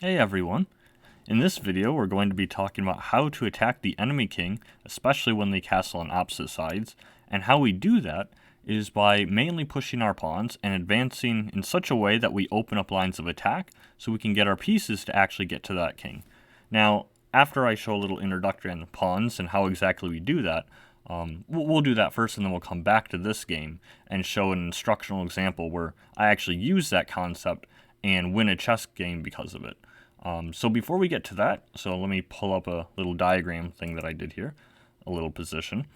Hey everyone! In this video we're going to be talking about how to attack the enemy king, especially when they castle on opposite sides, and how we do that is by mainly pushing our pawns and advancing in such a way that we open up lines of attack so we can get our pieces to actually get to that king. Now, after I show a little introductory on the pawns and how exactly we do that, we'll do that first and then we'll come back to this game and show an instructional example where I actually use that concept and win a chess game because of it. So before we get to that, so let me pull up a little diagram thing that I did here, a little position.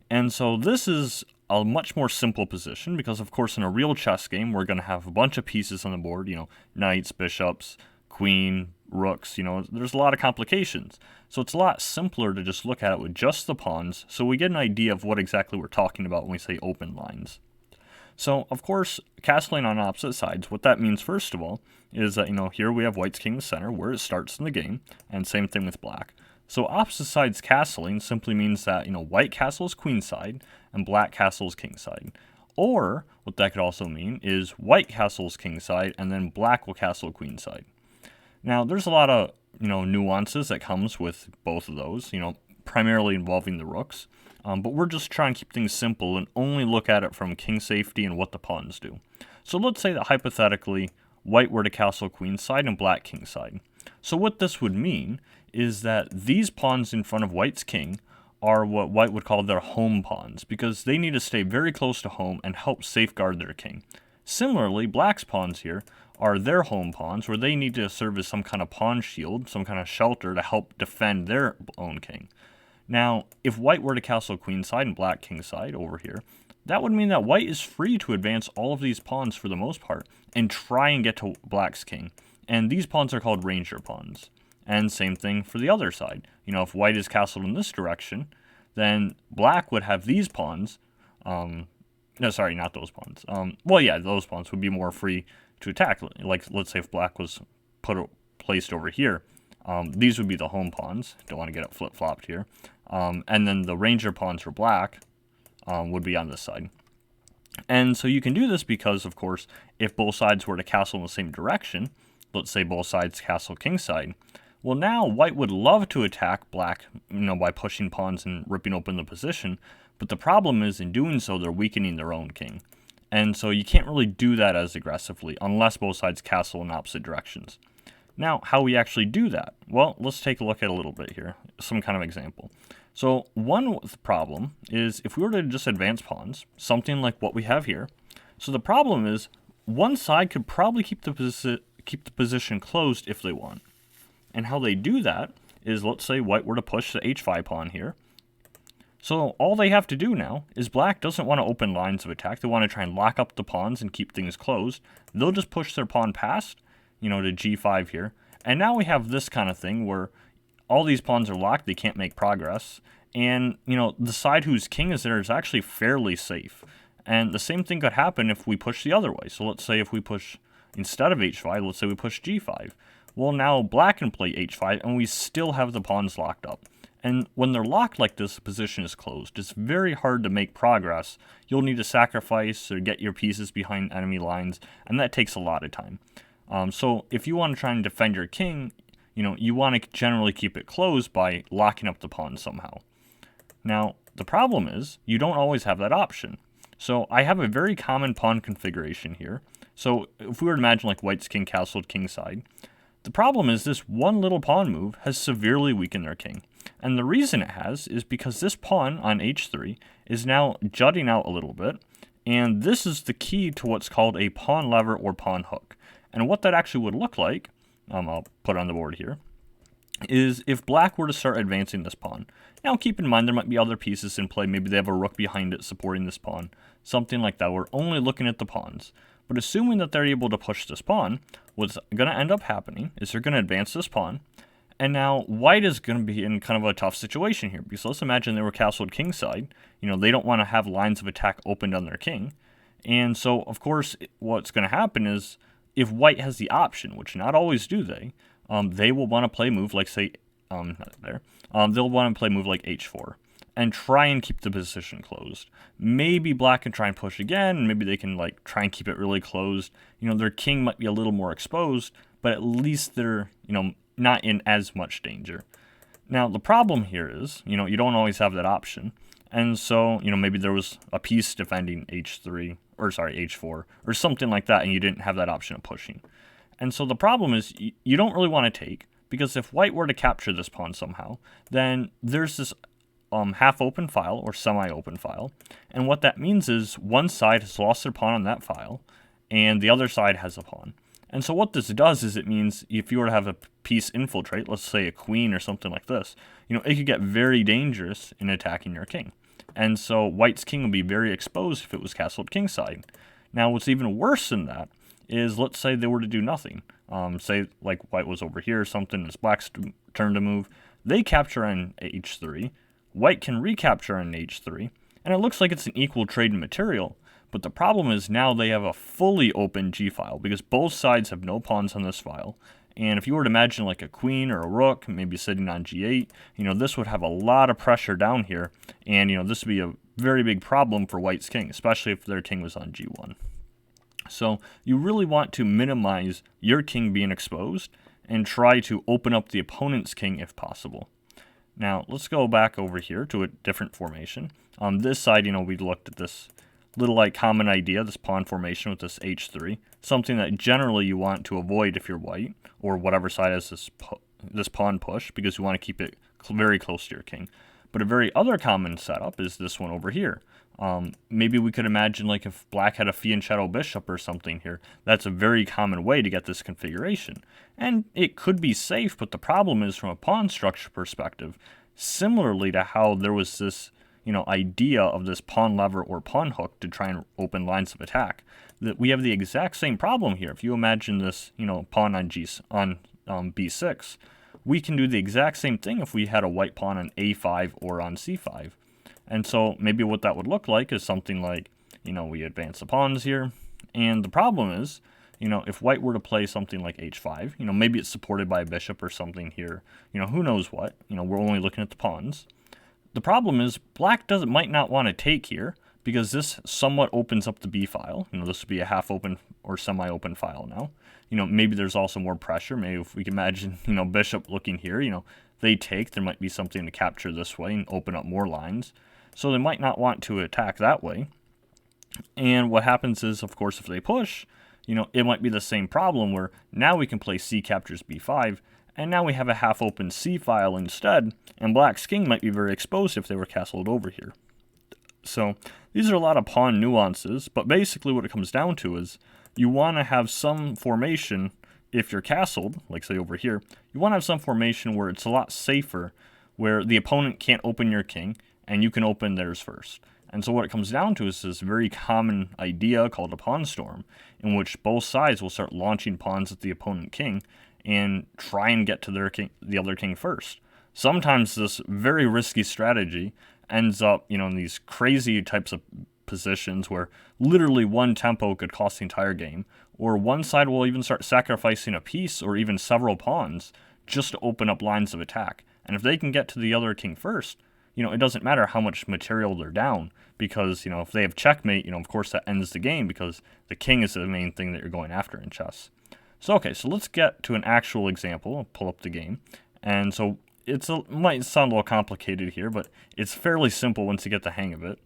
And so this is a much more simple position because, of course, in a real chess game, we're going to have a bunch of pieces on the board, knights, bishops, queen, rooks, there's a lot of complications. So it's a lot simpler to just look at it with just the pawns so we get an idea of what exactly we're talking about when we say open lines. So, of course, castling on opposite sides, what that means, first of all, is that, here we have white's king in the center, where it starts in the game, and same thing with black. So opposite sides castling simply means that, white castles queen side, and black castles king side. Or, what that could also mean is white castles king side, and then black will castle queen side. Now, there's a lot of, nuances that comes with both of those, primarily involving the rooks. But we're just trying to keep things simple and only look at it from king safety and what the pawns do. So let's say that hypothetically, white were to castle queen side and black king side. So what this would mean is that these pawns in front of white's king are what white would call their home pawns, because they need to stay very close to home and help safeguard their king. Similarly, black's pawns here are their home pawns, where they need to serve as some kind of pawn shield, some kind of shelter to help defend their own king. Now, if white were to castle queen side and black king side over here, that would mean that white is free to advance all of these pawns for the most part and try and get to black's king. And these pawns are called ranger pawns. And same thing for the other side. If white is castled in this direction, then black would have these pawns. No, sorry, not those pawns. Those pawns would be more free to attack. Like, let's say if black was placed over here, these would be the home pawns. Don't want to get it flip-flopped here. And then the ranger pawns for black would be on this side. And so you can do this because, of course, if both sides were to castle in the same direction, let's say both sides castle king side, well, now white would love to attack black, by pushing pawns and ripping open the position. But the problem is, in doing so, they're weakening their own king. And so you can't really do that as aggressively unless both sides castle in opposite directions. Now, how we actually do that? Well, let's take a look at a little bit here, some kind of example. So one problem is if we were to just advance pawns, something like what we have here. So the problem is one side could probably keep the position closed if they want. And how they do that is, let's say white were to push the h5 pawn here. So all they have to do now is black doesn't want to open lines of attack. They want to try and lock up the pawns and keep things closed. They'll just push their pawn past, to g5 here. And now we have this kind of thing where all these pawns are locked, they can't make progress. And, the side whose king is there is actually fairly safe. And the same thing could happen if we push the other way. So let's say if we push, instead of h5, let's say we push g5. Well, now black can play h5 and we still have the pawns locked up. And when they're locked like this, the position is closed. It's very hard to make progress. You'll need to sacrifice or get your pieces behind enemy lines, and that takes a lot of time. So if you want to try and defend your king, you want to generally keep it closed by locking up the pawn somehow. Now, the problem is you don't always have that option. So I have a very common pawn configuration here. So if we were to imagine like white's king castled king side, the problem is this one little pawn move has severely weakened their king. And the reason it has is because this pawn on h3 is now jutting out a little bit, and this is the key to what's called a pawn lever or pawn hook. And what that actually would look like, I'll put on the board here, is if black were to start advancing this pawn. Now keep in mind there might be other pieces in play. Maybe they have a rook behind it supporting this pawn. Something like that. We're only looking at the pawns. But assuming that they're able to push this pawn, what's going to end up happening is they're going to advance this pawn. And now white is going to be in kind of a tough situation here. Because let's imagine they were castled king side. They don't want to have lines of attack opened on their king. And so, of course, what's going to happen is if white has the option, which not always do they will want to play a move like, say, they'll want to play a move like h4 and try and keep the position closed. Maybe black can try and push again, and maybe they can try and keep it really closed. Their king might be a little more exposed, but at least they're, not in as much danger. Now, the problem here is, you don't always have that option. And so, maybe there was a piece defending h4, or something like that, and you didn't have that option of pushing. And so the problem is you don't really want to take, because if white were to capture this pawn somehow, then there's this half-open file or semi-open file. And what that means is one side has lost their pawn on that file, and the other side has a pawn. And so what this does is it means if you were to have a piece infiltrate, let's say a queen or something like this, it could get very dangerous in attacking your king. And so white's king would be very exposed if it was castled kingside. Now what's even worse than that is, let's say they were to do nothing. Say like white was over here or something, it's black's turn to move. They capture on h3, white can recapture on h3, and it looks like it's an equal trade in material. But the problem is now they have a fully open g file, because both sides have no pawns on this file. And if you were to imagine like a queen or a rook, maybe sitting on g8, this would have a lot of pressure down here. And, this would be a very big problem for white's king, especially if their king was on g1. So you really want to minimize your king being exposed and try to open up the opponent's king if possible. Now, let's go back over here to a different formation. On this side, we looked at this little common idea, this pawn formation with this h3, something that generally you want to avoid if you're white, or whatever side has this pawn push, because you want to keep it very close to your king. But a very other common setup is this one over here. Maybe we could imagine like if black had a Fianchetto bishop or something here. That's a very common way to get this configuration. And it could be safe, but the problem is from a pawn structure perspective, similarly to how there was this idea of this pawn lever or pawn hook to try and open lines of attack, that we have the exact same problem here. If you imagine this, pawn on b6, we can do the exact same thing if we had a white pawn on a5 or on c5. And so maybe what that would look like is something like, we advance the pawns here. And the problem is, if white were to play something like h5, maybe it's supported by a bishop or something here, who knows what, we're only looking at the pawns. The problem is black might not want to take here, because this somewhat opens up the b file. This would be a half-open or semi-open file now. Maybe there's also more pressure. Maybe if we can imagine, bishop looking here, they take, there might be something to capture this way and open up more lines. So they might not want to attack that way. And what happens is, of course, if they push, it might be the same problem where now we can play c captures b5, and now we have a half-open c file instead, and black's king might be very exposed if they were castled over here. So these are a lot of pawn nuances, but basically what it comes down to is you want to have some formation, if you're castled, like say over here, you want to have some formation where it's a lot safer, where the opponent can't open your king, and you can open theirs first. And so what it comes down to is this very common idea called a pawn storm, in which both sides will start launching pawns at the opponent king and try and get to their king, the other king first. Sometimes this very risky strategy ends up, in these crazy types of positions where literally one tempo could cost the entire game, or one side will even start sacrificing a piece or even several pawns just to open up lines of attack. And if they can get to the other king first, it doesn't matter how much material they're down, because, if they have checkmate, of course that ends the game, because the king is the main thing that you're going after in chess. So, okay, so let's get to an actual example. I'll pull up the game. And so it might sound a little complicated here, but it's fairly simple once you get the hang of it.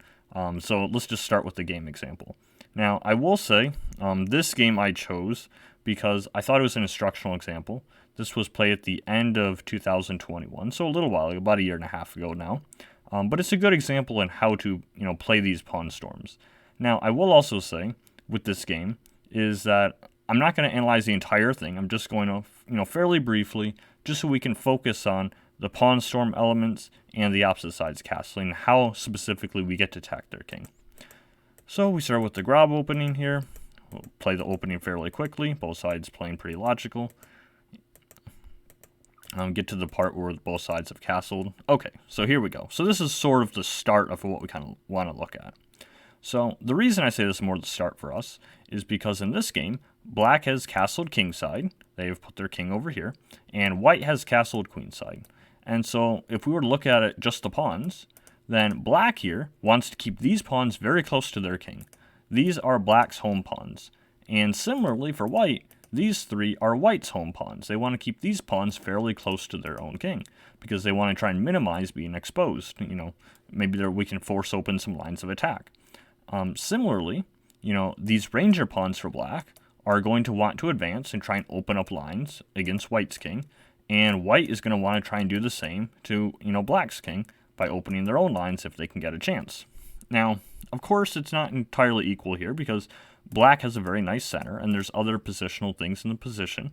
So let's just start with the game example. Now, I will say, this game I chose because I thought it was an instructional example. This was played at the end of 2021, so a little while ago, about a year and a half ago now. But it's a good example in how to, play these pawn storms. Now, I will also say, with this game, is that I'm not going to analyze the entire thing. I'm just going to, fairly briefly, just so we can focus on the pawn storm elements and the opposite side's castling, and how specifically we get to attack their king. So we start with the Grob opening here. We'll play the opening fairly quickly, both sides playing pretty logical. Get to the part where both sides have castled. Okay, so here we go. So this is sort of the start of what we kind of want to look at. So the reason I say this is more the start for us is because in this game, black has castled kingside. They've put their king over here. And white has castled queenside. And so if we were to look at it just the pawns, then black here wants to keep these pawns very close to their king. These are black's home pawns. And similarly for white, these 3 are white's home pawns. They want to keep these pawns fairly close to their own king because they want to try and minimize being exposed. Maybe we can force open some lines of attack. Similarly, these ranger pawns for black are going to want to advance and try and open up lines against white's king, and white is going to want to try and do the same to, black's king by opening their own lines if they can get a chance. Now, of course, it's not entirely equal here because black has a very nice center and there's other positional things in the position.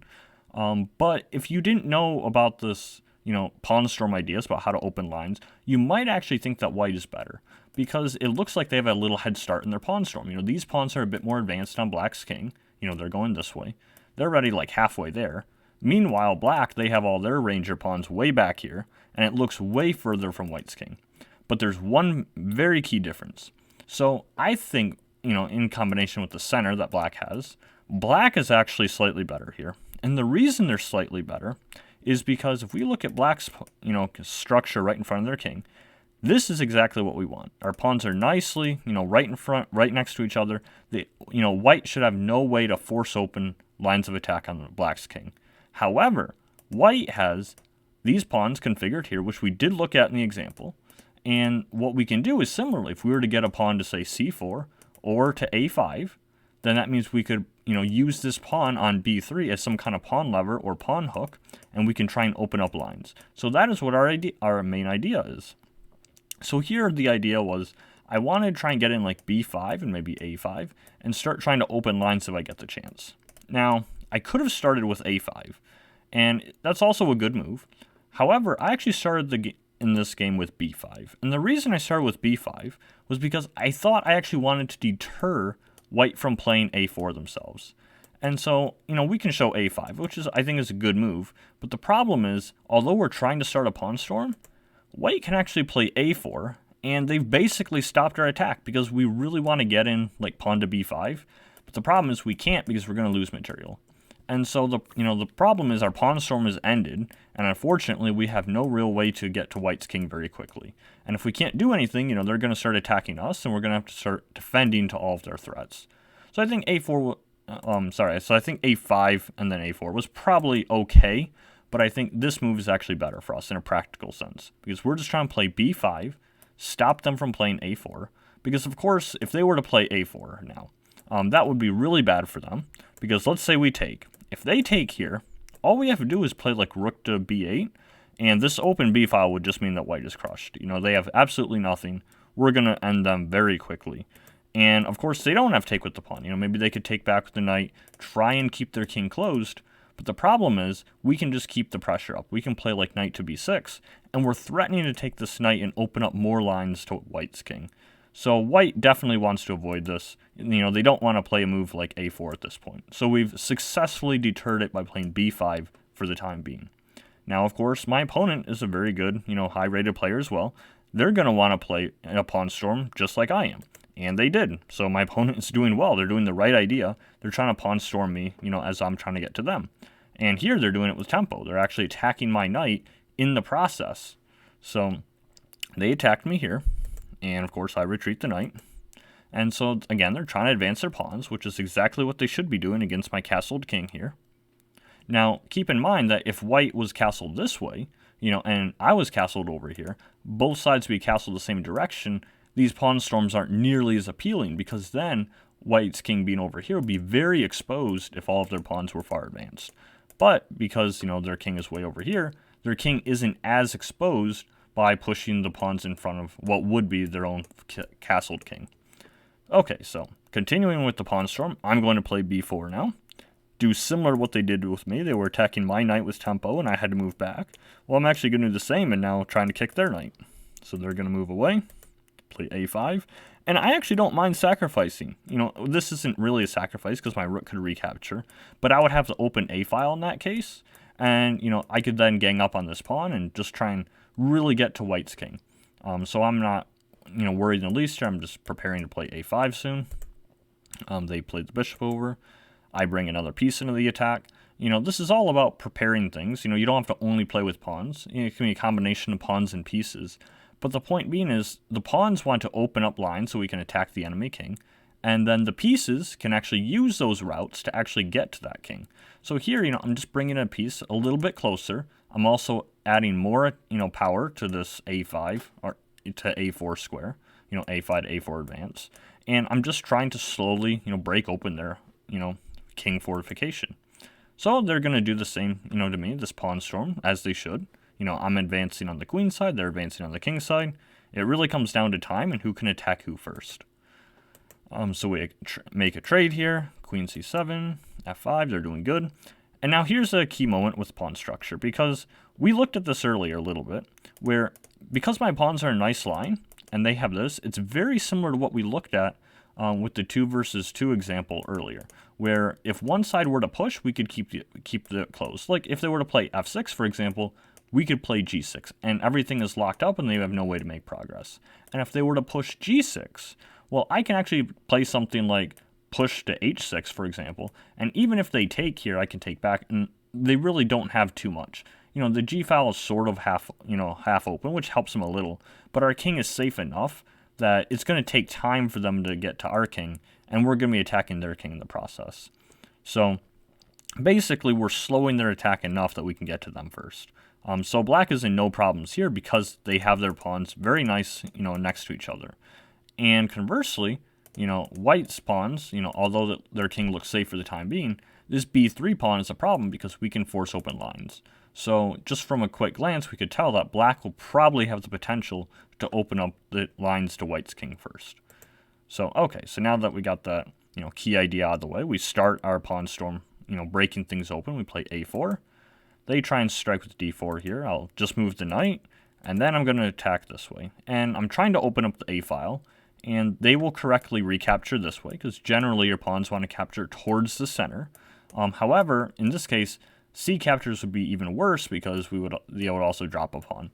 But if you didn't know about this, pawn storm ideas about how to open lines, you might actually think that white is better because it looks like they have a little head start in their pawn storm. These pawns are a bit more advanced on black's king. They're going this way. They're already like halfway there. Meanwhile, black, they have all their ranger pawns way back here, and it looks way further from white's king. But there's one very key difference. So I think, in combination with the center that black has, black is actually slightly better here. And the reason they're slightly better is because if we look at black's, structure right in front of their king, this is exactly what we want. Our pawns are nicely, right in front, right next to each other. White should have no way to force open lines of attack on the black's king. However, white has these pawns configured here, which we did look at in the example. And what we can do is similarly, if we were to get a pawn to say c4 or to a5, then that means we could, use this pawn on b3 as some kind of pawn lever or pawn hook, and we can try and open up lines. So that is what our main idea is. So here the idea was I wanted to try and get in like b5 and maybe a5 and start trying to open lines if I get the chance. Now, I could have started with a5, and that's also a good move. However, I actually started in this game with b5. And the reason I started with b5 was because I thought I actually wanted to deter white from playing a4 themselves. And so, we can show a5, which I think is a good move. But the problem is, although we're trying to start a pawn storm, white can actually play a4, and they've basically stopped our attack because we really want to get in like pawn to b5. But the problem is we can't because we're going to lose material. And so the problem is our pawn storm is ended, and unfortunately we have no real way to get to white's king very quickly. And if we can't do anything, they're going to start attacking us, and we're going to have to start defending to all of their threats. So I think so I think a5 and then a4 was probably okay, but I think this move is actually better for us in a practical sense because we're just trying to play b5, stop them from playing a4, because of course if they were to play a4 now, that would be really bad for them because let's say we take. If they take here, all we have to do is play like rook to b8, and this open b file would just mean that white is crushed. They have absolutely nothing. We're going to end them very quickly. And of course, they don't have to take with the pawn. Maybe they could take back with the knight, try and keep their king closed. But the problem is, we can just keep the pressure up. We can play like knight to b6, and we're threatening to take this knight and open up more lines to white's king. So white definitely wants to avoid this. They don't want to play a move like a4 at this point. So we've successfully deterred it by playing b5 for the time being. Now, of course, my opponent is a very good, high-rated player as well. They're going to want to play a pawn storm just like I am. And they did. So my opponent is doing well. They're doing the right idea. They're trying to pawn storm me, as I'm trying to get to them. And here they're doing it with tempo. They're actually attacking my knight in the process. So they attacked me here. And of course I retreat the knight. And so again, they're trying to advance their pawns, which is exactly what they should be doing against my castled king here. Now, keep in mind that if white was castled this way, and I was castled over here, both sides would be castled the same direction, these pawn storms aren't nearly as appealing because then white's king being over here would be very exposed if all of their pawns were far advanced. But because, their king is way over here, their king isn't as exposed by pushing the pawns in front of what would be their own castled king. Okay, so continuing with the pawn storm, I'm going to play b4 now. Do similar to what they did with me. They were attacking my knight with tempo, and I had to move back. Well, I'm actually going to do the same and now trying to kick their knight. So they're going to move away, play a5. And I actually don't mind sacrificing. This isn't really a sacrifice because my rook could recapture. But I would have to open a file in that case. And, I could then gang up on this pawn and just try and really get to white's king. So I'm not, worried in the least here. I'm just preparing to play a5 soon. They played the bishop over. I bring another piece into the attack. This is all about preparing things. You don't have to only play with pawns. It can be a combination of pawns and pieces. But the point being is the pawns want to open up lines so we can attack the enemy king. and then the pieces can actually use those routes to actually get to that king. So here, I'm just bringing a piece a little bit closer. I'm also adding more, power to this a5 or to a4 square, a5 to a4 advance, and I'm just trying to slowly, break open their, king fortification. So they're going to do the same, to me, this pawn storm, as they should. I'm advancing on the queen side, they're advancing on the king side. It really comes down to time and who can attack who first. So we make a trade here, queen c7, f5, they're doing good. And now here's a key moment with pawn structure, because we looked at this earlier a little bit, where because my pawns are a nice line, and they have this, it's very similar to what we looked at with the 2 versus 2 example earlier, where if one side were to push, we could keep the closed. Like if they were to play f6, for example, we could play g6, and everything is locked up and they have no way to make progress. And if they were to push g6, well, I can actually play something like push to h6, for example, and even if they take here, I can take back, and they really don't have too much. The g file is sort of half open, which helps them a little, but our king is safe enough that it's going to take time for them to get to our king, and we're going to be attacking their king in the process. So basically, we're slowing their attack enough that we can get to them first. So black is in no problems here because they have their pawns very nice, next to each other. And conversely, white's pawns, although their king looks safe for the time being, this b3 pawn is a problem because we can force open lines. So just from a quick glance, we could tell that black will probably have the potential to open up the lines to white's king first. So, okay, so now that we got that, key idea out of the way, we start our pawn storm, breaking things open. We play a4. They try and strike with d4 here. I'll just move the knight, and then I'm going to attack this way. And I'm trying to open up the a file, and they will correctly recapture this way, because generally your pawns want to capture towards the center. However, in this case, C captures would be even worse because they would also drop a pawn.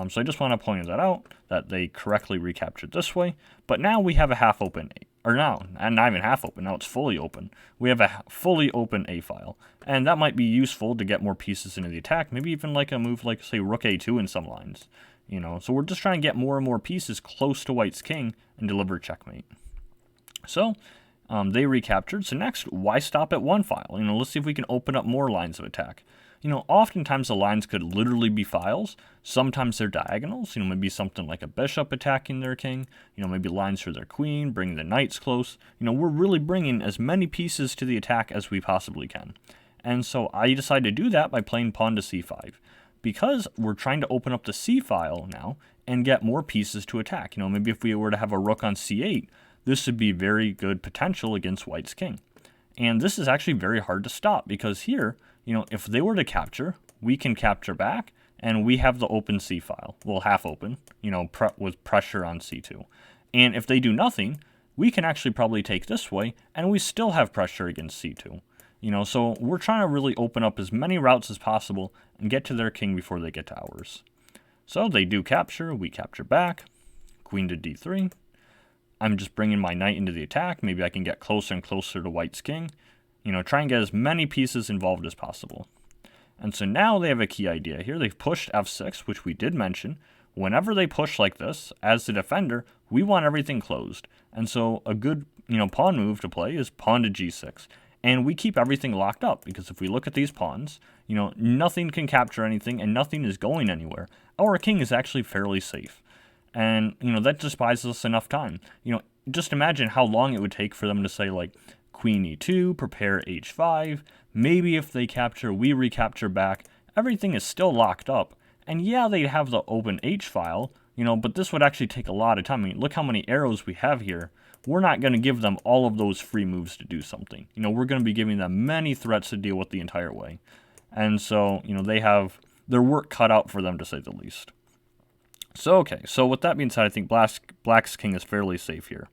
So I just want to point that out, that they correctly recaptured this way. But now we have a half open, or now, and not even half open, now it's fully open. We have a fully open A file. And that might be useful to get more pieces into the attack, maybe even like a move like, say, rook A2 in some lines. So we're just trying to get more and more pieces close to white's king and deliver checkmate. So they recaptured. So next, why stop at one file? Let's see if we can open up more lines of attack. Oftentimes the lines could literally be files. Sometimes they're diagonals. Maybe something like a bishop attacking their king. Maybe lines for their queen, bringing the knights close. We're really bringing as many pieces to the attack as we possibly can. And so I decided to do that by playing pawn to c5. Because we're trying to open up the c file now and get more pieces to attack. Maybe if we were to have a rook on c8, this would be very good potential against white's king. And this is actually very hard to stop because here, if they were to capture, we can capture back and we have the open c file. Well, half open, with pressure on c2. And if they do nothing, we can actually probably take this way and we still have pressure against c2. So we're trying to really open up as many routes as possible and get to their king before they get to ours. So they do capture, we capture back, queen to d3. I'm just bringing my knight into the attack. Maybe I can get closer and closer to white's king. Try and get as many pieces involved as possible. And so now they have a key idea here. They've pushed f6, which we did mention. Whenever they push like this, as the defender, we want everything closed. And so a good, pawn move to play is pawn to g6. And we keep everything locked up because if we look at these pawns, nothing can capture anything and nothing is going anywhere. Our king is actually fairly safe. And, that just buys us enough time. Just imagine how long it would take for them to say, like, queen e2, prepare h5. Maybe if they capture, we recapture back. Everything is still locked up. And yeah, they'd have the open h file, but this would actually take a lot of time. Look how many arrows we have here. We're not going to give them all of those free moves to do something. We're going to be giving them many threats to deal with the entire way. And so, they have their work cut out for them, to say the least. So, okay, so with that being said, I think black's king is fairly safe here.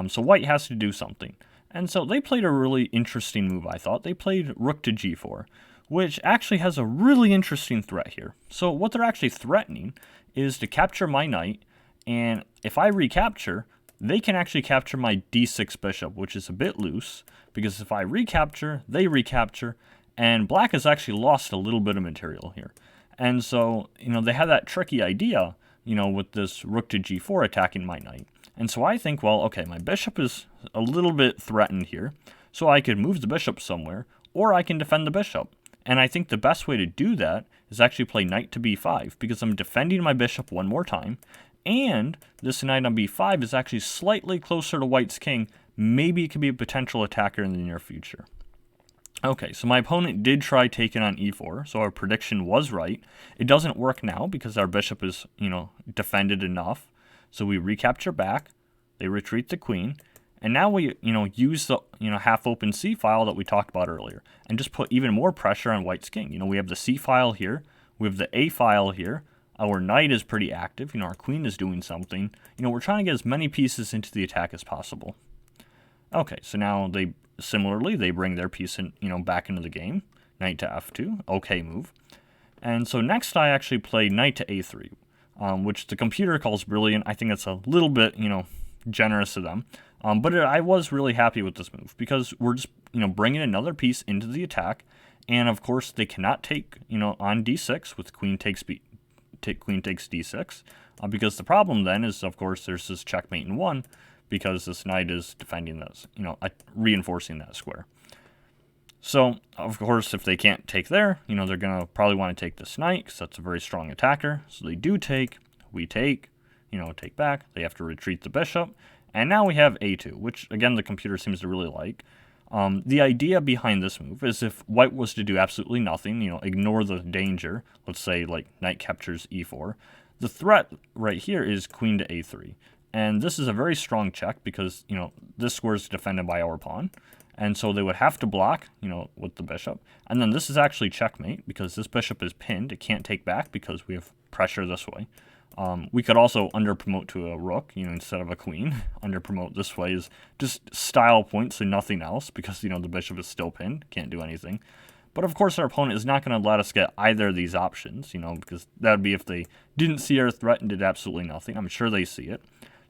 So white has to do something. And so they played a really interesting move, I thought. They played rook to g4, which actually has a really interesting threat here. So what they're actually threatening is to capture my knight, and if I recapture, they can actually capture my d6 bishop, which is a bit loose, because if I recapture, they recapture, and black has actually lost a little bit of material here. And so, they had that tricky idea, with this rook to g4 attacking my knight. And so I think, well, okay, my bishop is a little bit threatened here, so I could move the bishop somewhere, or I can defend the bishop. And I think the best way to do that is actually play knight to b5, because I'm defending my bishop one more time, and this knight on b5 is actually slightly closer to white's king. Maybe it could be a potential attacker in the near future. Okay, so my opponent did try taking on e4, so our prediction was right. It doesn't work now because our bishop is, defended enough. So we recapture back, they retreat the queen, and now we, use the, half-open c-file that we talked about earlier, and just put even more pressure on white's king. We have the c-file here, we have the a-file here, our knight is pretty active, our queen is doing something. We're trying to get as many pieces into the attack as possible. Okay, so now they bring their piece in, back into the game. Knight to f2, okay move. And so next I actually play knight to a3, which the computer calls brilliant. I think it's a little bit, generous of them. But I was really happy with this move because we're just, bringing another piece into the attack. And of course they cannot take, on d6 with queen takes d6. Because the problem then is, of course, there's this checkmate in 1. Because this knight is defending this, reinforcing that square. So, of course, if they can't take there, they're going to probably want to take this knight, because that's a very strong attacker. So they do take, we take, take back. They have to retreat the bishop. And now we have a2, which, again, the computer seems to really like. The idea behind this move is if white was to do absolutely nothing, ignore the danger, let's say, like, knight captures e4, the threat right here is queen to a3. And this is a very strong check because, this square is defended by our pawn. And so they would have to block, with the bishop. And then this is actually checkmate because this bishop is pinned. It can't take back because we have pressure this way. We could also under-promote to a rook, instead of a queen. Under-promote this way is just style points and nothing else because, the bishop is still pinned. Can't do anything. But of course our opponent is not going to let us get either of these options, because that would be if they didn't see our threat and did absolutely nothing. I'm sure they see it.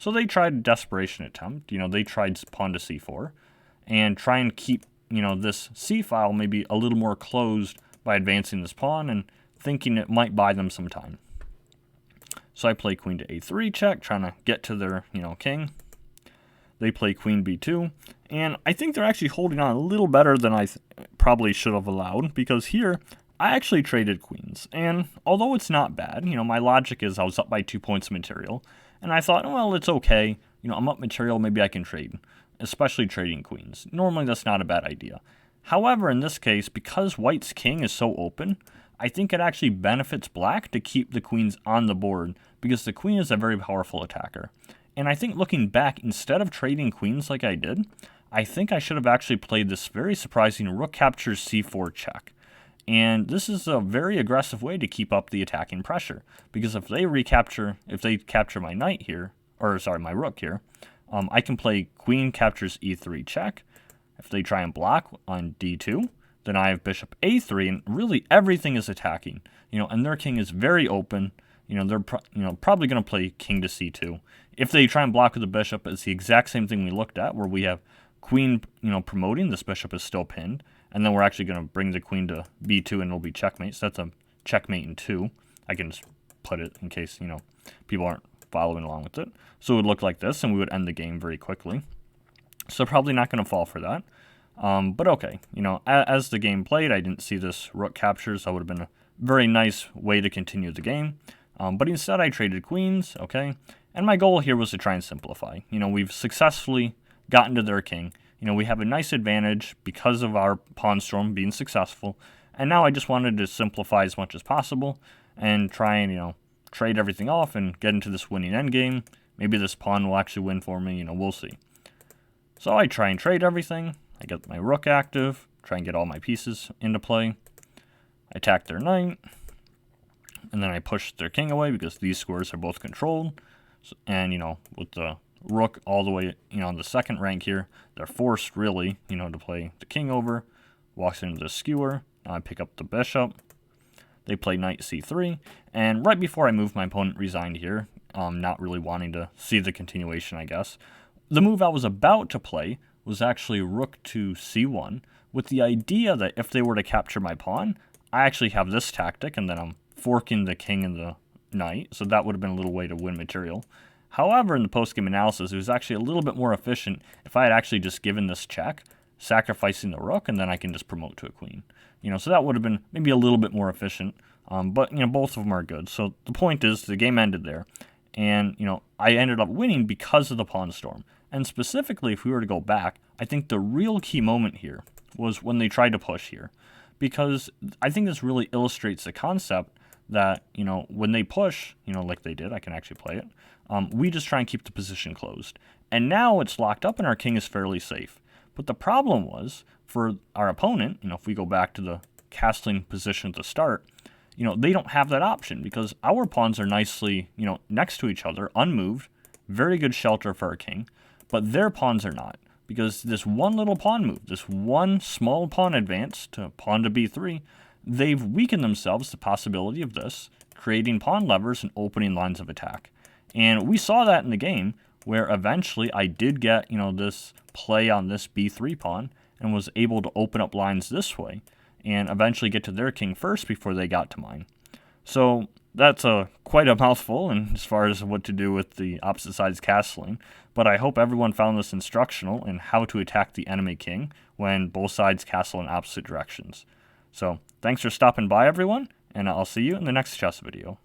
So they tried a desperation attempt. They tried pawn to c4 and try and keep, this c-file maybe a little more closed by advancing this pawn and thinking it might buy them some time. So I play queen to a3 check, trying to get to their, king. They play queen b2, and I think they're actually holding on a little better than I probably should have allowed, because here I actually traded queens. And although it's not bad, my logic is I was up by 2 points of material. And I thought, well, it's okay. I'm up material, maybe I can trade, especially trading queens. Normally, that's not a bad idea. However, in this case, because white's king is so open, I think it actually benefits black to keep the queens on the board because the queen is a very powerful attacker. And I think looking back, instead of trading queens like I did, I think I should have actually played this very surprising rook captures c4 check. And this is a very aggressive way to keep up the attacking pressure. Because if they capture my knight here, my rook here, I can play queen captures e3 check. If they try and block on d2, then I have bishop a3, and really everything is attacking. And their king is very open. They're probably going to play king to c2. If they try and block with the bishop, it's the exact same thing we looked at, where we have queen, promoting. This bishop is still pinned. And then we're actually going to bring the queen to b2 and it'll be checkmate. So that's a checkmate in 2. I can just put it in case, people aren't following along with it. So it would look like this and we would end the game very quickly. So probably not going to fall for that. But okay, as the game played, I didn't see this rook captures. That would have been a very nice way to continue the game. But instead I traded queens, okay? And my goal here was to try and simplify. We've successfully gotten to their king. We have a nice advantage because of our pawn storm being successful. And now I just wanted to simplify as much as possible and try and, trade everything off and get into this winning endgame. Maybe this pawn will actually win for me, we'll see. So I try and trade everything. I get my rook active, try and get all my pieces into play. I attack their knight. And then I push their king away because these squares are both controlled. And, with the rook all the way, on the second rank here, they're forced really, to play the king over. Walks into the skewer. Now I pick up the bishop. They play knight c3. And right before I move, my opponent resigned here, not really wanting to see the continuation, I guess. The move I was about to play was actually rook to c1, with the idea that if they were to capture my pawn, I actually have this tactic, and then I'm forking the king and the knight, so that would have been a little way to win material. However, in the post-game analysis, it was actually a little bit more efficient if I had actually just given this check, sacrificing the rook, and then I can just promote to a queen. So that would have been maybe a little bit more efficient. But both of them are good. So the point is, the game ended there, and I ended up winning because of the pawn storm. And specifically, if we were to go back, I think the real key moment here was when they tried to push here, because I think this really illustrates the concept that when they push, like they did, I can actually play it. We just try and keep the position closed, and now it's locked up, and our king is fairly safe. But the problem was for our opponent. If we go back to the castling position at the start, they don't have that option because our pawns are nicely, next to each other, unmoved, very good shelter for our king, but their pawns are not, because this one little pawn move, this one small pawn advance to pawn to b3, they've weakened themselves to the possibility of this, creating pawn levers and opening lines of attack. And we saw that in the game, where eventually I did get, this play on this b3 pawn and was able to open up lines this way and eventually get to their king first before they got to mine. So that's quite a mouthful as far as what to do with the opposite side's castling, but I hope everyone found this instructional in how to attack the enemy king when both sides castle in opposite directions. So thanks for stopping by, everyone, and I'll see you in the next chess video.